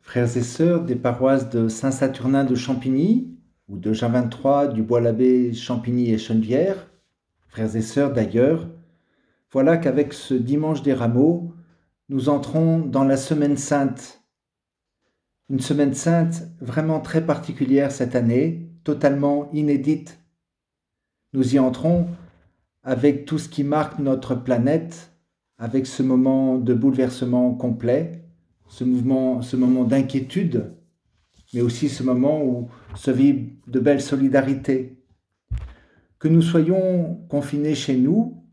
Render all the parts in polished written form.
Frères et sœurs des paroisses de Saint-Saturnin de Champigny ou de Jean 23 du Bois-l'Abbé, Champigny et Chenevière, frères et sœurs d'ailleurs, voilà qu'avec ce dimanche des Rameaux, nous entrons dans la Semaine Sainte. Une Semaine Sainte vraiment très particulière cette année, totalement inédite. Nous y entrons avec tout ce qui marque notre planète, avec ce moment de bouleversement complet, ce moment d'inquiétude, mais aussi ce moment où se vit de belles solidarités. Que nous soyons confinés chez nous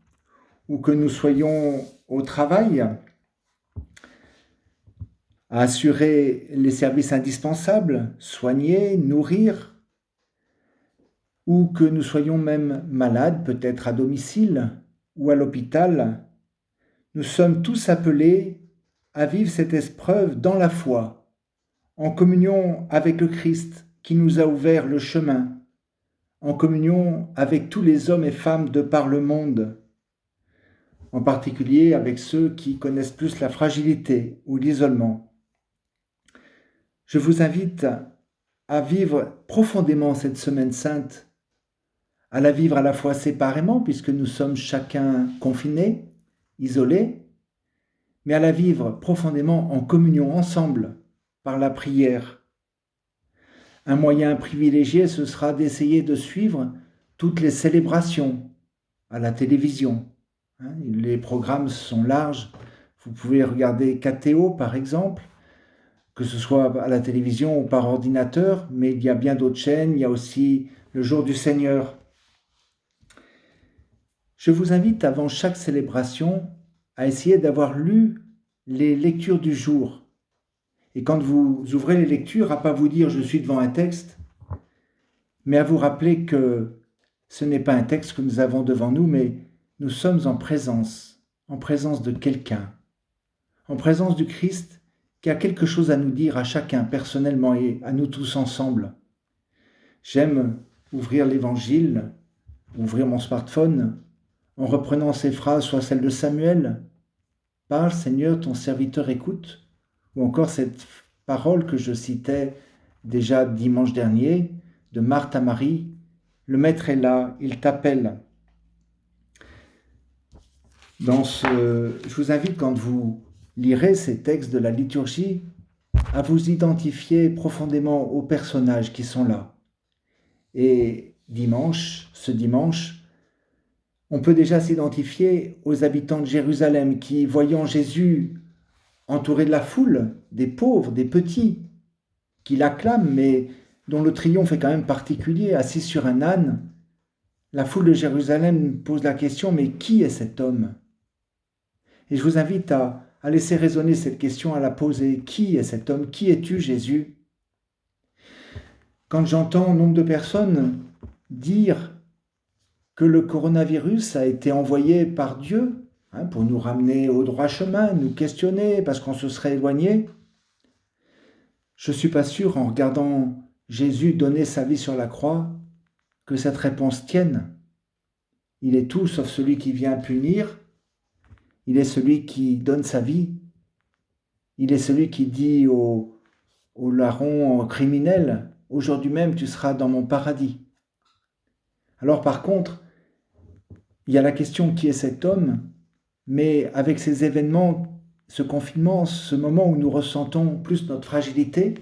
ou que nous soyons au travail, à assurer les services indispensables, soigner, nourrir, ou que nous soyons même malades, peut-être à domicile ou à l'hôpital, nous sommes tous appelés à vivre cette épreuve dans la foi, en communion avec le Christ qui nous a ouvert le chemin, en communion avec tous les hommes et femmes de par le monde, en particulier avec ceux qui connaissent plus la fragilité ou l'isolement. Je vous invite à vivre profondément cette Semaine Sainte, à la vivre à la fois séparément, puisque nous sommes chacun confinés, isolés, mais à la vivre profondément en communion ensemble, par la prière. Un moyen privilégié, ce sera d'essayer de suivre toutes les célébrations à la télévision. Les programmes sont larges. Vous pouvez regarder KTO, par exemple, que ce soit à la télévision ou par ordinateur, mais il y a bien d'autres chaînes. Il y a aussi le Jour du Seigneur. Je vous invite avant chaque célébration à essayer d'avoir lu les lectures du jour. Et quand vous ouvrez les lectures, à ne pas vous dire « je suis devant un texte », mais à vous rappeler que ce n'est pas un texte que nous avons devant nous, mais nous sommes en présence de quelqu'un, en présence du Christ qui a quelque chose à nous dire à chacun personnellement et à nous tous ensemble. J'aime ouvrir l'Évangile, ouvrir mon smartphone, en reprenant ces phrases, soit celle de Samuel, « Parle Seigneur, ton serviteur écoute », ou encore cette parole que je citais déjà dimanche dernier, de Marthe à Marie, « Le Maître est là, il t'appelle ». Je vous invite, quand vous lirez ces textes de la liturgie, à vous identifier profondément aux personnages qui sont là. Et ce dimanche, on peut déjà s'identifier aux habitants de Jérusalem qui, voyant Jésus entouré de la foule, des pauvres, des petits, qui l'acclament, mais dont le triomphe est quand même particulier, assis sur un âne, la foule de Jérusalem pose la question, mais qui est cet homme ? Et je vous invite à laisser résonner cette question, à la poser. Qui est cet homme ? Qui es-tu, Jésus ? Quand j'entends nombre de personnes dire que le coronavirus a été envoyé par Dieu pour nous ramener au droit chemin, nous questionner parce qu'on se serait éloigné, je ne suis pas sûr, en regardant Jésus donner sa vie sur la croix, que cette réponse tienne. Il est tout sauf celui qui vient punir. Il est celui qui donne sa vie. Il est celui qui dit au larron criminel, « Aujourd'hui même, tu seras dans mon paradis ». Alors par contre, il y a la question qui est cet homme, mais avec ces événements, ce confinement, ce moment où nous ressentons plus notre fragilité,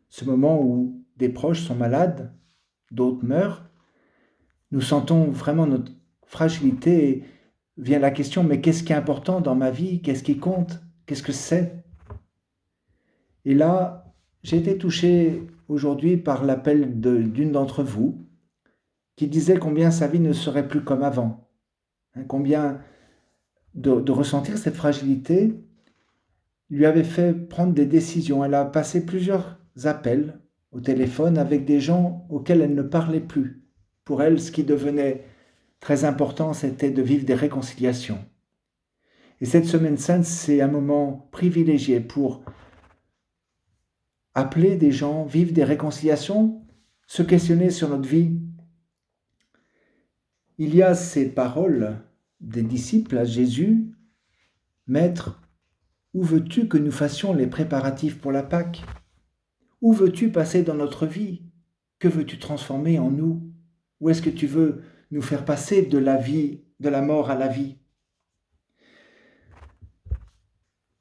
ce moment où des proches sont malades, d'autres meurent, nous sentons vraiment notre fragilité et vient la question, mais qu'est-ce qui est important dans ma vie ? Qu'est-ce qui compte ? Qu'est-ce que c'est ? Et là, j'ai été touché aujourd'hui par l'appel d'une d'entre vous qui disait combien sa vie ne serait plus comme avant, combien de ressentir cette fragilité lui avait fait prendre des décisions. Elle a passé plusieurs appels au téléphone avec des gens auxquels elle ne parlait plus. Pour elle, ce qui devenait très important, c'était de vivre des réconciliations. Et cette Semaine Sainte, c'est un moment privilégié pour appeler des gens, vivre des réconciliations, se questionner sur notre vie. Il y a ces paroles des disciples à Jésus, « Maître, Où veux-tu que nous fassions les préparatifs pour la Pâque? Où veux-tu passer dans notre vie? Que veux-tu transformer en nous? Où est-ce que tu veux nous faire passer de la vie, de la mort à la vie?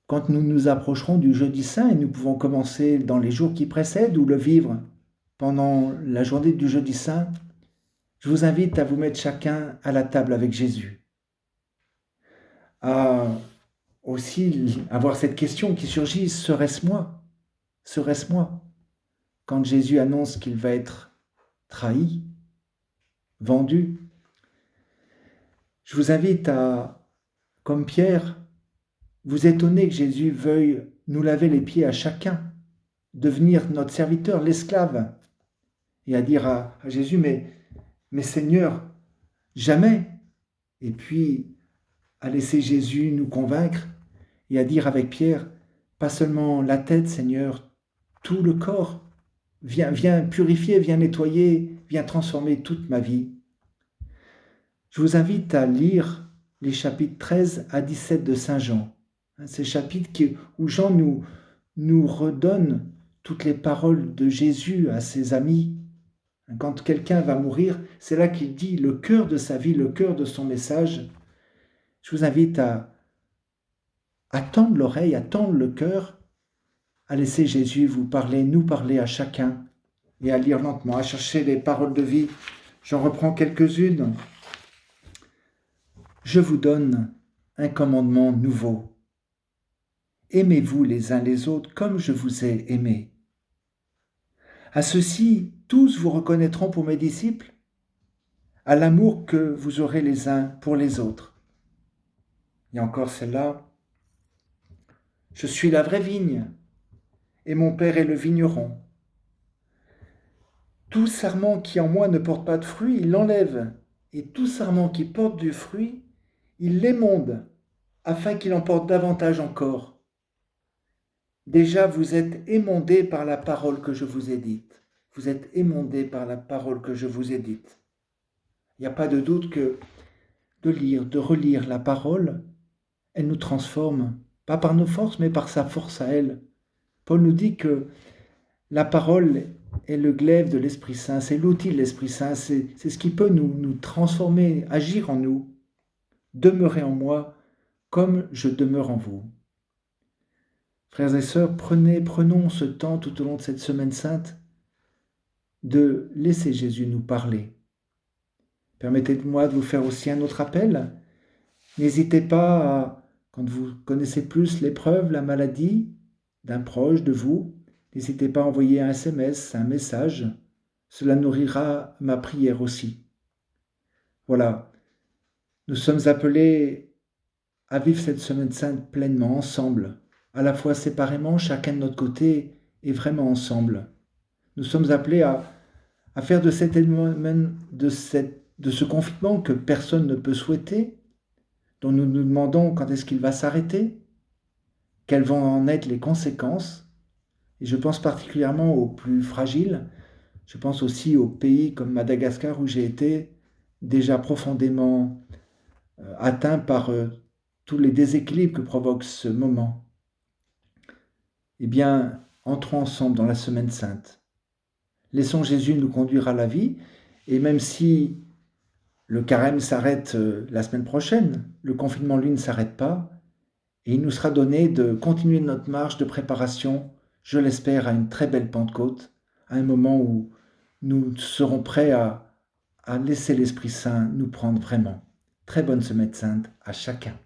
Quand nous nous approcherons du jeudi saint, et nous pouvons commencer dans les jours qui précèdent ou le vivre pendant la journée du jeudi saint, je vous invite à vous mettre chacun à la table avec Jésus. À aussi avoir cette question qui surgit, serait-ce moi? Serait-ce moi? Quand Jésus annonce qu'il va être trahi, vendu, je vous invite à, comme Pierre, vous étonner que Jésus veuille nous laver les pieds à chacun, devenir notre serviteur, l'esclave, et à dire à Jésus, mais Seigneur, jamais. Et puis à laisser Jésus nous convaincre et à dire avec Pierre, pas seulement la tête, Seigneur, tout le corps. Viens purifier, viens nettoyer, viens transformer toute ma vie. Je vous invite à lire les chapitres 13 à 17 de Saint Jean. Ces chapitres où Jean nous redonne toutes les paroles de Jésus à ses amis. Quand quelqu'un va mourir, c'est là qu'il dit le cœur de sa vie, le cœur de son message. Je vous invite à tendre l'oreille, à tendre le cœur, à laisser Jésus vous parler, nous parler à chacun, et à lire lentement, à chercher les paroles de vie. J'en reprends quelques-unes. Je vous donne un commandement nouveau. Aimez-vous les uns les autres comme je vous ai aimé. À ceux-ci, tous vous reconnaîtront pour mes disciples, à l'amour que vous aurez les uns pour les autres. Et encore celle-là. Je suis la vraie vigne, et mon Père est le vigneron. Tout sarment qui en moi ne porte pas de fruit, il l'enlève, et tout sarment qui porte du fruit, il l'émonde, afin qu'il en porte davantage encore. Déjà, vous êtes émondés par la parole que je vous ai dite. Vous êtes émondés par la parole que je vous ai dite. Il n'y a pas de doute que de lire, de relire la parole, elle nous transforme, pas par nos forces, mais par sa force à elle. Paul nous dit que la parole est le glaive de l'Esprit Saint, c'est l'outil de l'Esprit Saint, c'est ce qui peut nous transformer, agir en nous. Demeurez en moi comme je demeure en vous. Frères et sœurs, prenons ce temps tout au long de cette semaine sainte de laisser Jésus nous parler. Permettez-moi de vous faire aussi un autre appel. N'hésitez pas, quand vous connaissez plus l'épreuve, la maladie d'un proche de vous, n'hésitez pas à envoyer un SMS, un message. Cela nourrira ma prière aussi. Voilà, nous sommes appelés à vivre cette semaine sainte pleinement, ensemble, à la fois séparément, chacun de notre côté, et vraiment ensemble. Nous sommes appelés à faire de ce confinement que personne ne peut souhaiter, dont nous nous demandons quand est-ce qu'il va s'arrêter, quelles vont en être les conséquences. Et je pense particulièrement aux plus fragiles. Je pense aussi aux pays comme Madagascar où j'ai été déjà profondément atteint par tous les déséquilibres que provoque ce moment. Eh bien, entrons ensemble dans la semaine sainte. Laissons Jésus nous conduire à la vie, et même si le carême s'arrête la semaine prochaine, le confinement, lui, ne s'arrête pas, et il nous sera donné de continuer notre marche de préparation, je l'espère, à une très belle Pentecôte, à un moment où nous serons prêts à laisser l'Esprit Saint nous prendre vraiment. Très bonne semaine sainte à chacun.